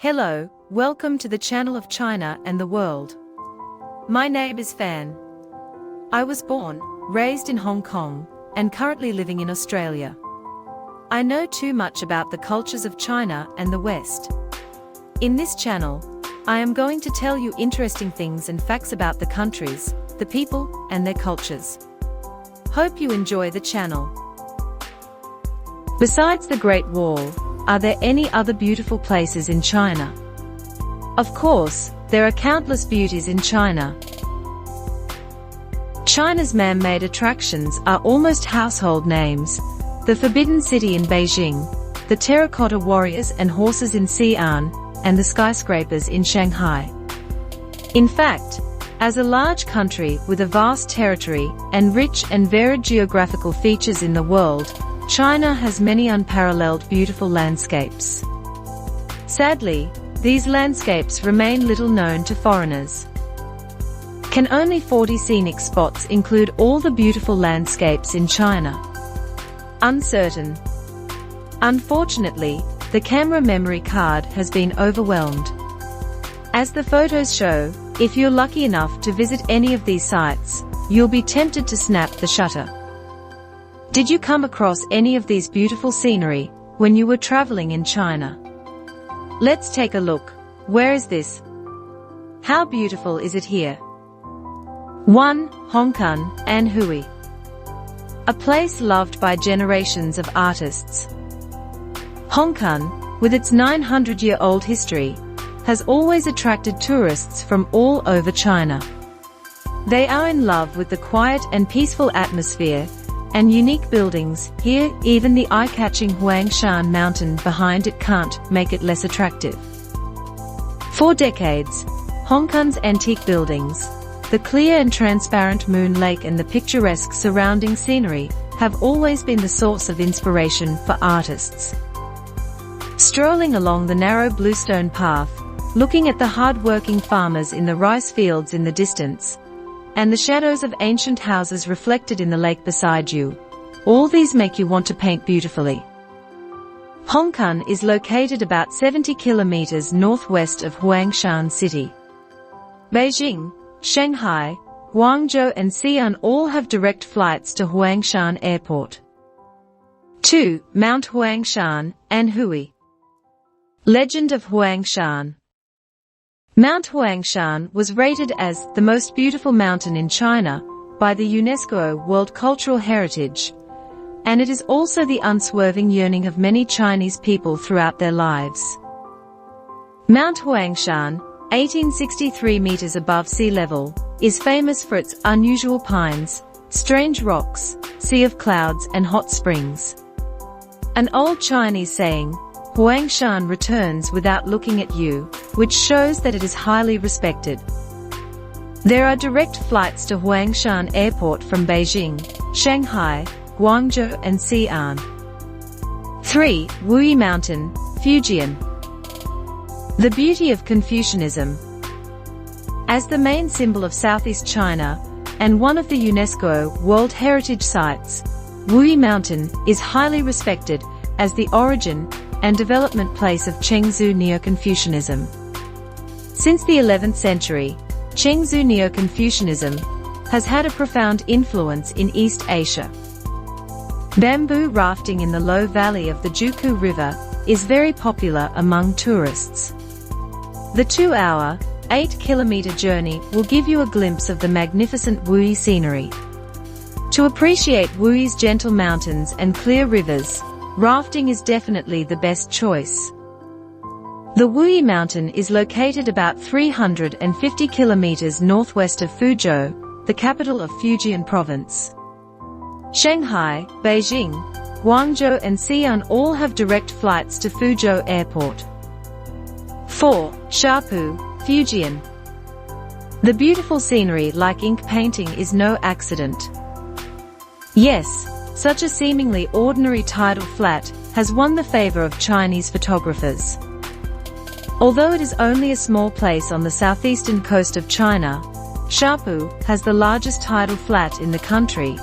Hello, welcome to the channel of China and the world. My name is Fan. I was born, raised in Hong Kong, and currently living in Australia. I know too much about the cultures of China and the West. In this channel, I am going to tell you interesting things and facts about the countries, the people, and their cultures. Hope you enjoy the channel. Besides the Great Wall, are there any other beautiful places in China? Of course, there are countless beauties in China. China's man-made attractions are almost household names: the Forbidden City in Beijing, the terracotta warriors and horses in Xi'an, and the skyscrapers in Shanghai. In fact, as a large country with a vast territory and rich and varied geographical features in the world, China has many unparalleled beautiful landscapes. Sadly, these landscapes remain little known to foreigners. Can only 40 scenic spots include all the beautiful landscapes in China? Uncertain. Unfortunately, the camera memory card has been overwhelmed. As the photos show, if you're lucky enough to visit any of these sites, you'll be tempted to snap the shutter. Did you come across any of these beautiful scenery when you were traveling in China? Let's take a look. Where is this? How beautiful is it here? 1. Hongkong, Anhui. A place loved by generations of artists. Hongkong, with its 900-year-old history, has always attracted tourists from all over China. They are in love with the quiet and peaceful atmosphere and unique buildings here. Even the eye-catching Huangshan mountain behind it can't make it less attractive. For decades, Hong Kong's antique buildings, the clear and transparent Moon Lake and the picturesque surrounding scenery have always been the source of inspiration for artists. Strolling along the narrow bluestone path, looking at the hard-working farmers in the rice fields in the distance, and the shadows of ancient houses reflected in the lake beside you, all these make you want to paint beautifully. Hong Kong is located about 70 kilometers northwest of Huangshan City. Beijing, Shanghai, Guangzhou and Xi'an all have direct flights to Huangshan Airport. 2. Mount Huangshan, Anhui. Legend of Huangshan. Mount Huangshan was rated as the most beautiful mountain in China by the UNESCO World Cultural Heritage, and it is also the unswerving yearning of many Chinese people throughout their lives. Mount Huangshan, 1863 meters above sea level, is famous for its unusual pines, strange rocks, sea of clouds and hot springs. An old Chinese saying, "Huangshan returns without looking at you," which shows that it is highly respected. There are direct flights to Huangshan Airport from Beijing, Shanghai, Guangzhou and Xi'an. 3. Wuyi Mountain, Fujian. The beauty of Confucianism. As the main symbol of Southeast China and one of the UNESCO World Heritage Sites, Wuyi Mountain is highly respected as the origin and development place of Chengzu Neo-Confucianism. Since the 11th century, Chengzu Neo-Confucianism has had a profound influence in East Asia. Bamboo rafting in the low valley of the Juku River is very popular among tourists. The 2-hour, 8-kilometer journey will give you a glimpse of the magnificent Wuyi scenery. To appreciate Wuyi's gentle mountains and clear rivers, rafting is definitely the best choice. The Wuyi Mountain is located about 350 kilometers northwest of Fuzhou, the capital of Fujian province. Shanghai, Beijing, Guangzhou and Xi'an all have direct flights to Fuzhou Airport. 4. Shapu, Fujian. The beautiful scenery like ink painting is no accident. Yes, such a seemingly ordinary tidal flat has won the favor of Chinese photographers. Although it is only a small place on the southeastern coast of China, Shapu has the largest tidal flat in the country,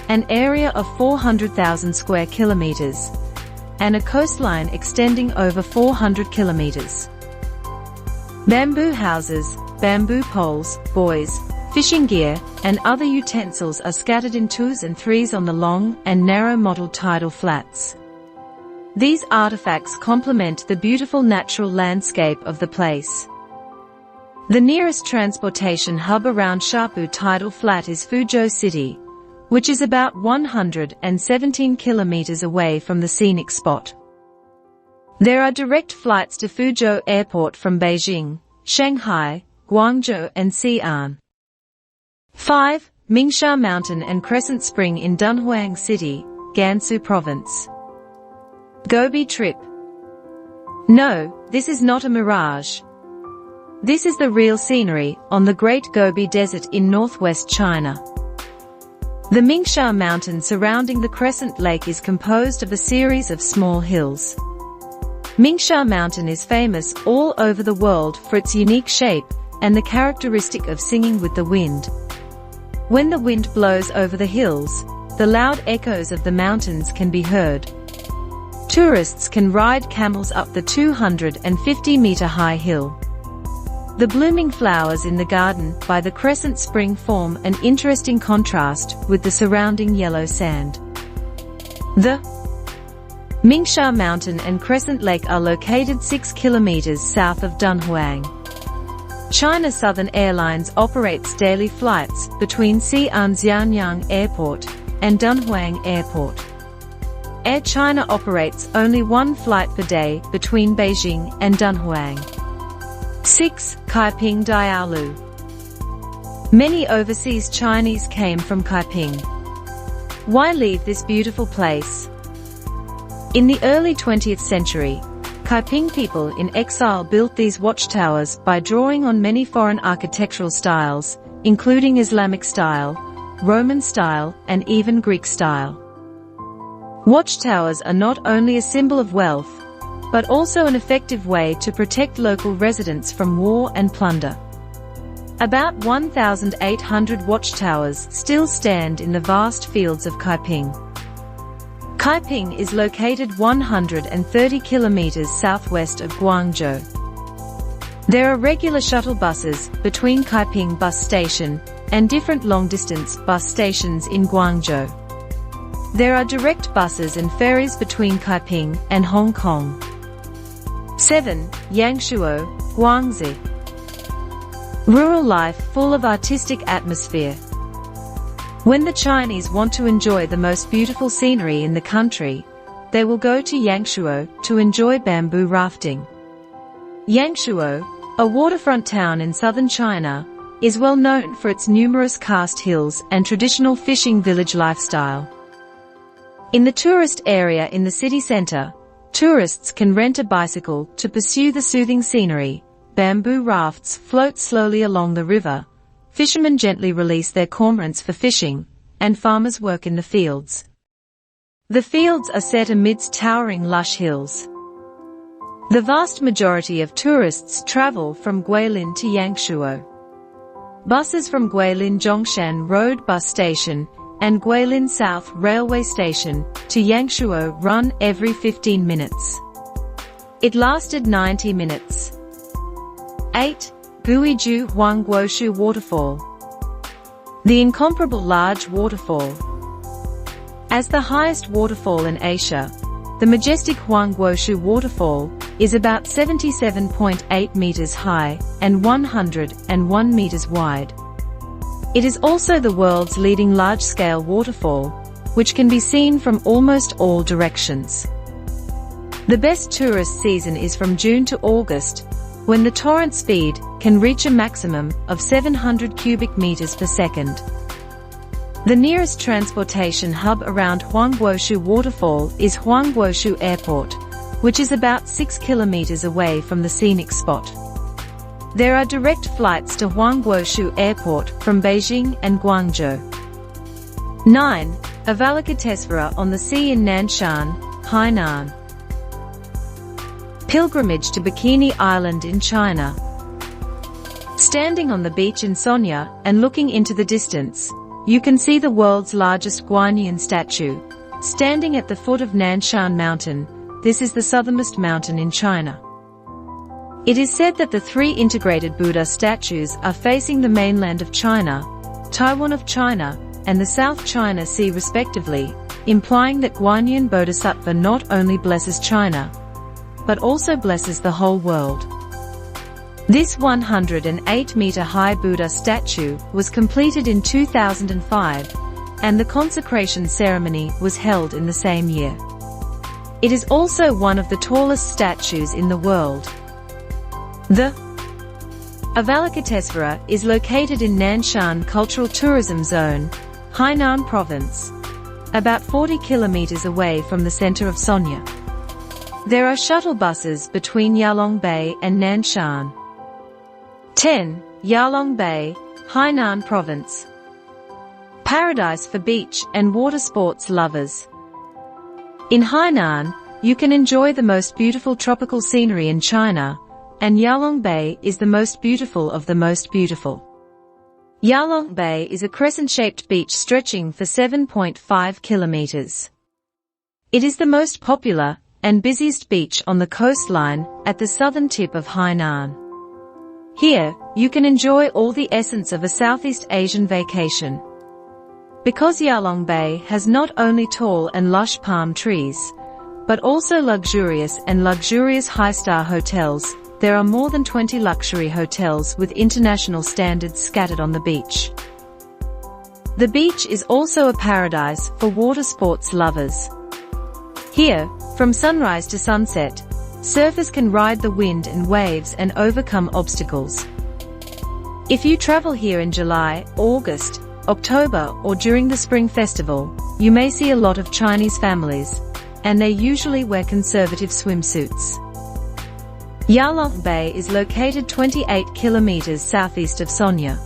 an area of 400,000 square kilometers, and a coastline extending over 400 kilometers. Bamboo houses, bamboo poles, buoys, fishing gear, and other utensils are scattered in twos and threes on the long and narrow mottled tidal flats. These artifacts complement the beautiful natural landscape of the place. The nearest transportation hub around Shapu Tidal Flat is Fuzhou City, which is about 117 kilometers away from the scenic spot. There are direct flights to Fuzhou Airport from Beijing, Shanghai, Guangzhou and Xi'an. 5. Mingsha Mountain and Crescent Spring in Dunhuang City, Gansu Province. Gobi trip. No, this is not a mirage. This is the real scenery on the Great Gobi Desert in northwest China. The Mingsha Mountain surrounding the Crescent Lake is composed of a series of small hills. Mingsha Mountain is famous all over the world for its unique shape and the characteristic of singing with the wind. When the wind blows over the hills, the loud echoes of the mountains can be heard. Tourists can ride camels up the 250-meter-high hill. The blooming flowers in the garden by the Crescent Spring form an interesting contrast with the surrounding yellow sand. The Mingsha Mountain and Crescent Lake are located 6 kilometers south of Dunhuang. China Southern Airlines operates daily flights between Xi'an Xianyang Airport and Dunhuang Airport. Air China operates only one flight per day between Beijing and Dunhuang. 6. Kaiping Diaolu. Many overseas Chinese came from Kaiping. Why leave this beautiful place? In the early 20th century, Kaiping people in exile built these watchtowers by drawing on many foreign architectural styles, including Islamic style, Roman style, and even Greek style. Watchtowers are not only a symbol of wealth, but also an effective way to protect local residents from war and plunder. About 1,800 watchtowers still stand in the vast fields of Kaiping. Kaiping is located 130 kilometers southwest of Guangzhou. There are regular shuttle buses between Kaiping bus station and different long-distance bus stations in Guangzhou. There are direct buses and ferries between Kaiping and Hong Kong. 7. Yangshuo, Guangxi. Rural life full of artistic atmosphere. When the Chinese want to enjoy the most beautiful scenery in the country, they will go to Yangshuo to enjoy bamboo rafting. Yangshuo, a waterfront town in southern China, is well known for its numerous karst hills and traditional fishing village lifestyle. In the tourist area in the city center, tourists can rent a bicycle to pursue the soothing scenery, bamboo rafts float slowly along the river, fishermen gently release their cormorants for fishing, and farmers work in the fields. The fields are set amidst towering lush hills. The vast majority of tourists travel from Guilin to Yangshuo. Buses from Guilin Zhongshan Road Bus Station and Guilin South Railway Station to Yangshuo run every 15 minutes. It lasted 90 minutes. 8. Guizhou Huangguoshu Waterfall. The incomparable large waterfall. As the highest waterfall in Asia, the majestic Huangguoshu Waterfall is about 77.8 meters high and 101 meters wide. It is also the world's leading large-scale waterfall, which can be seen from almost all directions. The best tourist season is from June to August, when the torrent speed can reach a maximum of 700 cubic meters per second. The nearest transportation hub around Huangguoshu Waterfall is Huangguoshu Airport, which is about 6 kilometers away from the scenic spot. There are direct flights to Huangguoshu Airport from Beijing and Guangzhou. 9. Avalokitesvara on the sea in Nanshan, Hainan. Pilgrimage to Bikini Island in China. Standing on the beach in Sonya and looking into the distance, you can see the world's largest Guanyin statue. Standing at the foot of Nanshan Mountain, this is the southernmost mountain in China. It is said that the three integrated Buddha statues are facing the mainland of China, Taiwan of China, and the South China Sea respectively, implying that Guanyin Bodhisattva not only blesses China, but also blesses the whole world. This 108-meter-high Buddha statue was completed in 2005, and the consecration ceremony was held in the same year. It is also one of the tallest statues in the world. The Avalokitesvara is located in Nanshan Cultural Tourism Zone, Hainan Province, about 40 kilometers away from the center of Sonya. There are shuttle buses between Yalong Bay and Nanshan. 10. Yalong Bay, Hainan Province. Paradise for beach and water sports lovers. In Hainan, you can enjoy the most beautiful tropical scenery in China, and Yalong Bay is the most beautiful of the most beautiful. Yalong Bay is a crescent-shaped beach stretching for 7.5 kilometers. It is the most popular and busiest beach on the coastline at the southern tip of Hainan. Here, you can enjoy all the essence of a Southeast Asian vacation. Because Yalong Bay has not only tall and lush palm trees, but also luxurious high-star hotels, there are more than 20 luxury hotels with international standards scattered on the beach. The beach is also a paradise for water sports lovers. Here, from sunrise to sunset, surfers can ride the wind and waves and overcome obstacles. If you travel here in July, August, October or during the Spring Festival, you may see a lot of Chinese families, and they usually wear conservative swimsuits. Yalong Bay is located 28 kilometers southeast of Sonya.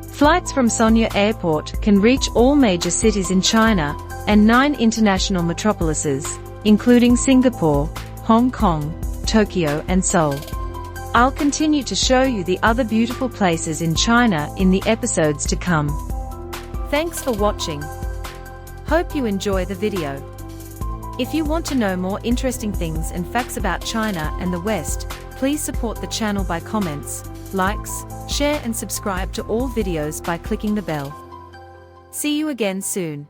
Flights from Sonya Airport can reach all major cities in China and 9 international metropolises, including Singapore, Hong Kong, Tokyo and Seoul. I'll continue to show you the other beautiful places in China in the episodes to come. Thanks for watching. Hope you enjoy the video. If you want to know more interesting things and facts about China and the West, please support the channel by comments, likes, share and subscribe to all videos by clicking the bell. See you again soon.